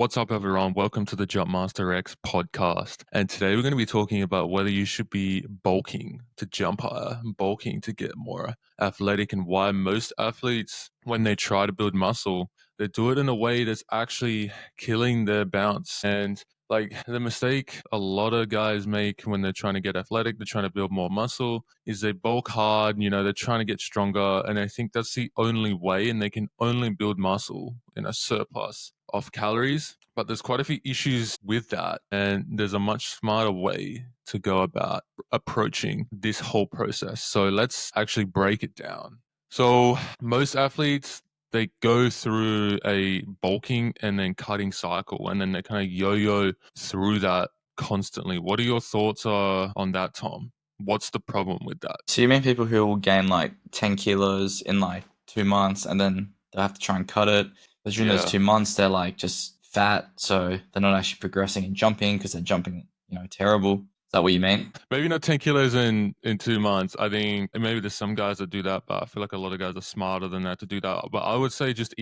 What's up, everyone? Welcome to the Jumpmaster X podcast. And today we're going to be talking about whether you should be bulking to jump higher, bulking to get more athletic, and why most athletes, when they try to build muscle, they do it in a way that's actually killing their bounce. And like the mistake a lot of guys make when they're trying to get athletic, they're trying to build more muscle, is they bulk hard, they're trying to get stronger. And I think that's the only way, and they can only build muscle in a surplus of calories. But there's quite a few issues with that. And there's a much smarter way to go about approaching this whole process. So let's actually break it down. So most athletes, they go through a bulking and then cutting cycle, and then they kind of yo-yo through that constantly. What are your thoughts on that, Tom? What's the problem with that? So you mean people who will gain like 10 kilos in like 2 months and then they'll have to try and cut it. But during those Yeah. 2 months, they're like just fat, so they're not actually progressing in jumping because they're jumping, terrible. Is that what you mean? Maybe not 10 kilos in 2 months. I think maybe there's some guys that do that, but I feel like a lot of guys are smarter than that to do that. But I would say just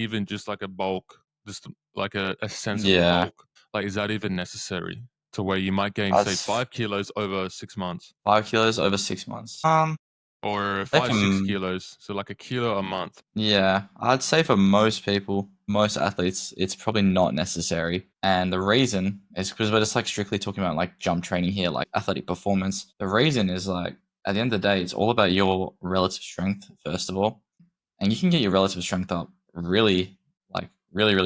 like a bulk, just like a sensible Yeah, bulk. Like, is that even necessary to where you might gain, say, that's 5 kilos over 6 months 5 kilos over 6 months. or Say five, for, 6 kilos? So like a kilo a month. yeah, I'd say for most people, most athletes, it's probably not necessary. And the reason is because we're just like strictly talking about like jump training here, like athletic performance. The reason is like at the end of the day, it's all about your relative strength, first of all. And you can get your relative strength up really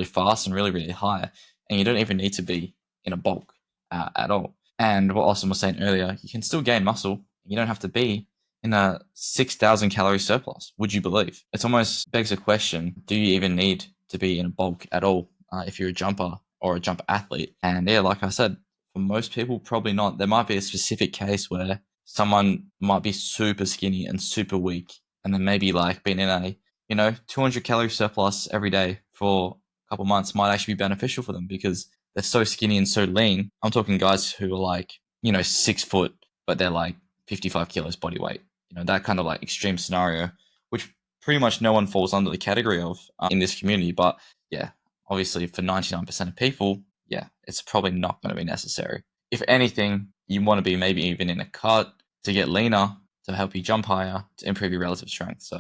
fast and really high, and you don't even need to be in a bulk at all. And what Austin was saying earlier, you can still gain muscle. You don't have to be in a 6,000 calorie surplus. Would you believe? It's almost begs a question: do you even need to be in a bulk at all if you're a jumper or a jump athlete? And yeah, like I said, for most people, probably not. There might be a specific case where someone might be super skinny and super weak, and then maybe like being in a 200 calorie surplus every day for a couple months might actually be beneficial for them because they're so skinny and so lean. I'm talking guys who are like, 6 foot, but they're like 55 kilos body weight. That kind of like extreme scenario, which pretty much no one falls under the category of in this community. But yeah, obviously for 99% of people, yeah, it's probably not going to be necessary. If anything, you want to be maybe even in a cut to get leaner to help you jump higher to improve your relative strength. So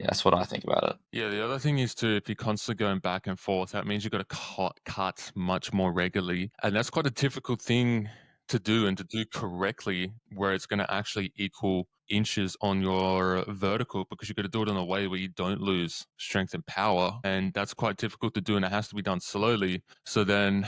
yeah, that's what I think about it. Yeah, the other thing is too, if you're constantly going back and forth, that means you've got to cut much more regularly. And that's quite a difficult thing to do and to do correctly, where it's going to actually equal inches on your vertical, because you've got to do it in a way where you don't lose strength and power. And that's quite difficult to do, and it has to be done slowly. So then,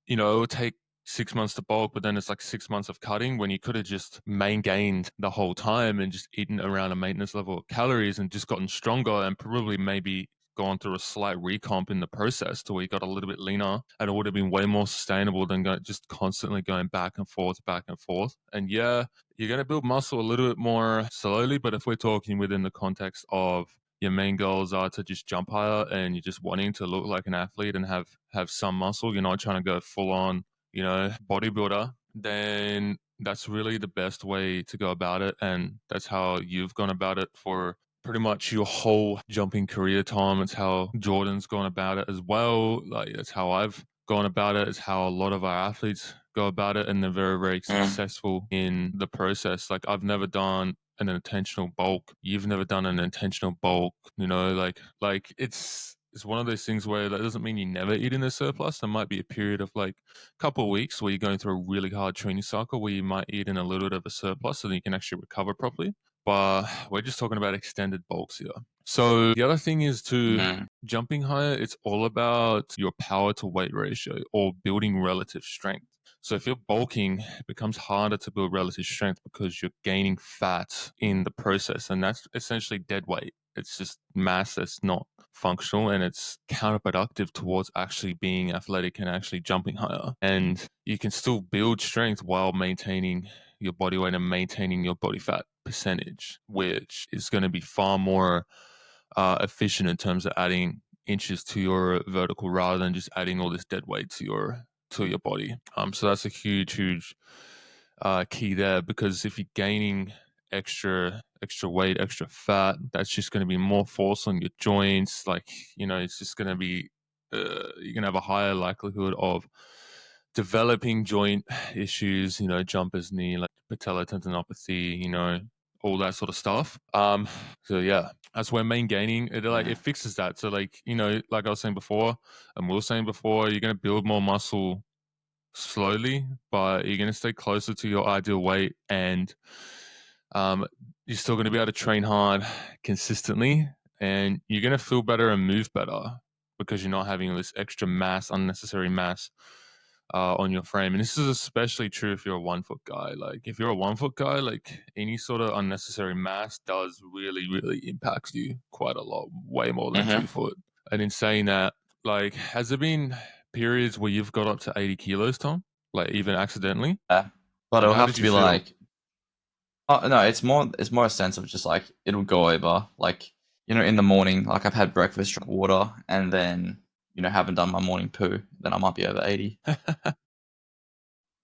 it will take 6 months to bulk, but then it's like 6 months of cutting when you could have just maintained the whole time and just eaten around a maintenance level of calories and just gotten stronger and probably maybe gone through a slight recomp in the process to where you got a little bit leaner, and it would have been way more sustainable than just constantly going back and forth, back and forth. And yeah, you're going to build muscle a little bit more slowly, but if we're talking within the context of your main goals are to just jump higher and you're just wanting to look like an athlete and have some muscle, you're not trying to go full on, bodybuilder, then that's really the best way to go about it. And that's how you've gone about it for pretty much your whole jumping career, Tom. It's how Jordan's gone about it as well. Like, it's how I've gone about it. It's how a lot of our athletes go about it, and they're very, very Mm. successful in the process. Like, I've never done an intentional bulk. You've never done an intentional bulk, like it's one of those things where that doesn't mean you never eat in a surplus. There might be a period of like a couple of weeks where you're going through a really hard training cycle where you might eat in a little bit of a surplus so that you can actually recover properly. But we're just talking about extended bulks here. So the other thing is to Mm. jumping higher, it's all about your power to weight ratio or building relative strength. So if you're bulking, it becomes harder to build relative strength because you're gaining fat in the process, and that's essentially dead weight. It's just mass that's not functional, and it's counterproductive towards actually being athletic and actually jumping higher. And you can still build strength while maintaining your body weight and maintaining your body fat percentage, which is going to be far more efficient in terms of adding inches to your vertical rather than just adding all this dead weight to your body. So that's a huge key there, because if you're gaining extra weight, extra fat, that's just going to be more force on your joints. Like, it's just going to be you're gonna have a higher likelihood of developing joint issues, jumpers knee, like patellar tendinopathy, all that sort of stuff. So yeah, that's where main gaining it fixes that. So like like I was saying before, and we were saying before, you're gonna build more muscle slowly, but you're gonna stay closer to your ideal weight, and um, you're still gonna be able to train hard consistently, and you're gonna feel better and move better because you're not having this extra mass, unnecessary mass on your frame. And this is especially true if you're a 1 foot guy. Like if you're a 1 foot guy, like any sort of unnecessary mass does really, really impact you quite a lot, way more than Mm-hmm. 2 foot. And in saying that, like, has there been periods where you've got up to 80 kilos, Tom? Like even accidentally? Yeah. But And it'll how have did to you be feel? like, oh no, it's more a sense of just like it'll go over. Like, in the morning, like I've had breakfast, drink water, and then, haven't done my morning poo, then I might be over 80.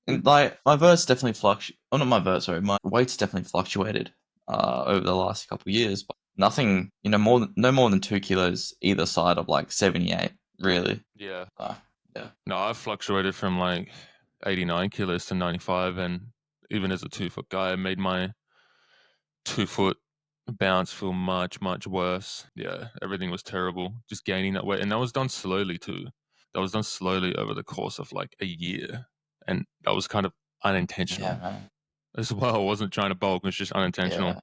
And like my vert's definitely oh not my vert, sorry, my weight's definitely fluctuated over the last couple of years, but nothing, no more than 2 kilos either side of like 78, really. Yeah. Yeah. No, I've fluctuated from like 89 kilos to 95. And even as a 2 foot guy, I made my 2 foot bounce feel much, much worse. Yeah, everything was terrible. Just gaining that weight. And that was done slowly too. That was done slowly over the course of like a year. And that was kind of Yeah, unintentional man. as well. I wasn't trying to bulk, it was just unintentional. Yeah.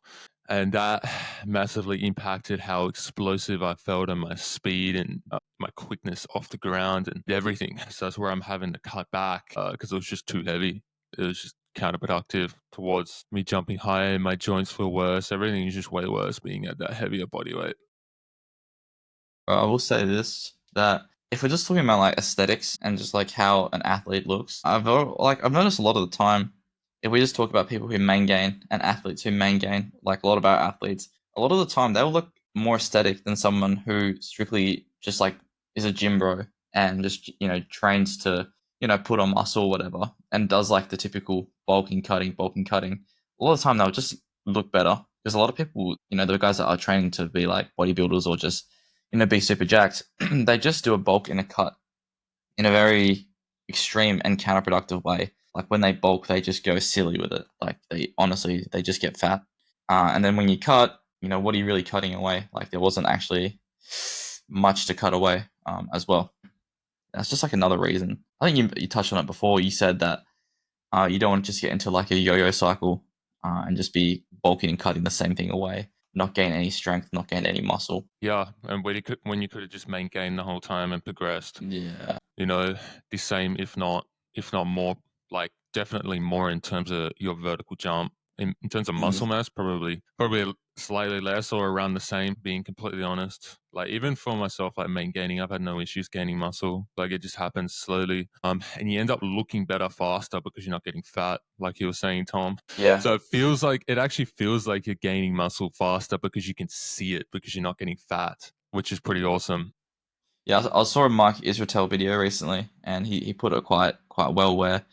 And that massively impacted how explosive I felt and my speed and my quickness off the ground and everything. So that's where I'm having to cut back because it was just too heavy. It was just counterproductive towards me jumping higher. My joints feel worse. Everything is just way worse being at that heavier body weight. I will say this, that if we're just talking about like aesthetics and just like how an athlete looks, I've noticed a lot of the time, if we just talk about people who main gain and athletes who main gain, like a lot of our athletes, a lot of the time they'll look more aesthetic than someone who strictly just like is a gym bro and just trains to put on muscle or whatever and does like the typical bulking cutting. A lot of the time they'll just look better because a lot of people, the guys that are training to be like bodybuilders or just be super jacked, they just do a bulk and a cut in a very extreme and counterproductive way. Like when they bulk, they just go silly with it. Like they just get fat. And then when you cut, what are you really cutting away? Like there wasn't actually much to cut away as well. That's just like another reason. I think you touched on it before. You said that you don't want to just get into like a yo-yo cycle and just be bulking and cutting the same thing away, not gain any strength, not gain any muscle. Yeah, and when you could have just maintained the whole time and progressed, Yeah. the same, if not more, like definitely more in terms of your vertical jump. In terms of muscle mass, probably slightly less or around the same, being completely honest. Like even for myself, like main gaining, I've had no issues gaining muscle. Like it just happens slowly. And you end up looking better faster because you're not getting fat, like you were saying, Tom. Yeah. So it actually feels like you're gaining muscle faster because you can see it because you're not getting fat, which is pretty awesome. Yeah, I saw a Mike Israetel video recently, and he put it quite well. Where,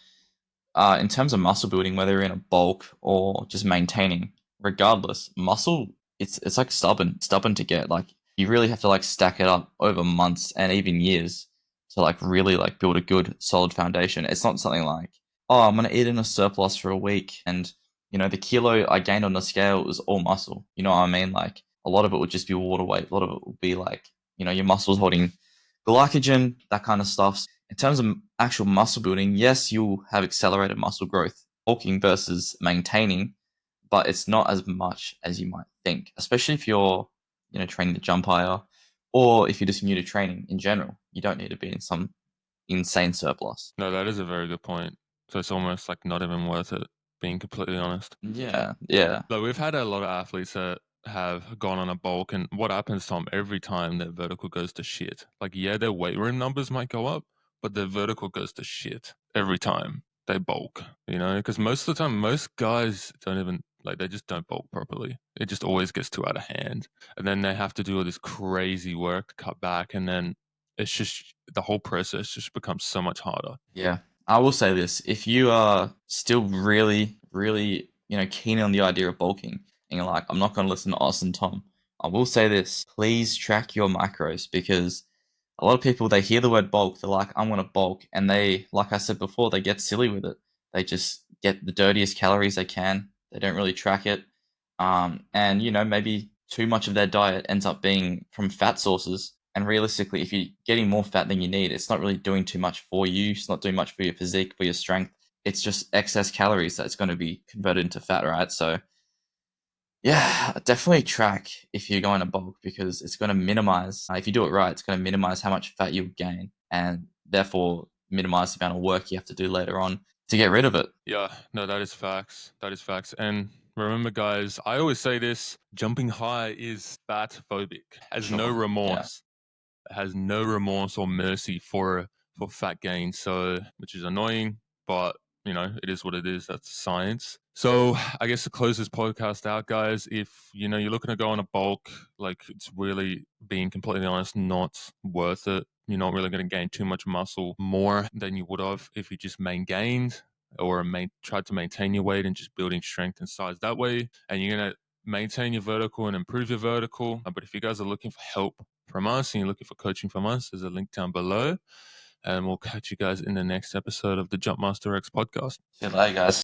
in terms of muscle building, whether you're in a bulk or just maintaining, regardless, muscle it's like stubborn to get. Like you really have to like stack it up over months and even years to like really like build a good solid foundation. It's not something like, oh, I'm gonna eat in a surplus for a week, and the kilo I gained on the scale was all muscle. You know what I mean? Like a lot of it would just be water weight. A lot of it would be like your muscles holding glycogen, that kind of stuff. In terms of actual muscle building, yes, you'll have accelerated muscle growth, bulking versus maintaining, but it's not as much as you might think, especially if you're, training to jump higher, or if you're just new to training in general. You don't need to be in some insane surplus. No, that is a very good point. So it's almost like not even worth it, being completely honest. Yeah, yeah, Like we've had a lot of athletes that have gone on a bulk, and what happens, Tom, every time their vertical goes to shit. Like, yeah, their weight room numbers might go up, but their vertical goes to shit every time they bulk, because most of the time, most guys don't even, like, they just don't bulk properly. It just always gets too out of hand. And then they have to do all this crazy work to cut back, and then it's just the whole process just becomes so much harder. yeah. I will say this: if you are still really, really, keen on the idea of bulking, and you're like, I'm not going to listen to Austin Tom, I will say this: please track your macros because a lot of people, they hear the word bulk, they're like, I'm gonna bulk, and they, like I said before, they get silly with it. They just get the dirtiest calories they can. They don't really track it, and maybe too much of their diet ends up being from fat sources. And realistically, if you're getting more fat than you need, it's not really doing too much for you. It's not doing much for your physique, for your strength. It's just excess calories that's going to be converted into fat, right? So yeah, definitely track if you're going to bulk, because it's going to minimize, if you do it right, it's going to minimize how much fat you gain, and therefore minimize the amount of work you have to do later on to get rid of it. Yeah, no, that is facts. That is facts. And remember, guys, I always say this: jumping high is fat phobic. Has no Sure. Yeah. remorse. Has no remorse or mercy for fat gain. So, which is annoying, but it is what it is. That's science. So, I guess to close this podcast out, guys, if you're looking to go on a bulk, like, it's really, being completely honest, not worth it. You're not really going to gain too much muscle more than you would have if you just maintained or tried to maintain your weight and just building strength and size that way. And you're going to maintain your vertical and improve your vertical. But if you guys are looking for help from us and you're looking for coaching from us, there's a link down below. And we'll catch you guys in the next episode of the Jumpmaster X podcast. See you later, guys.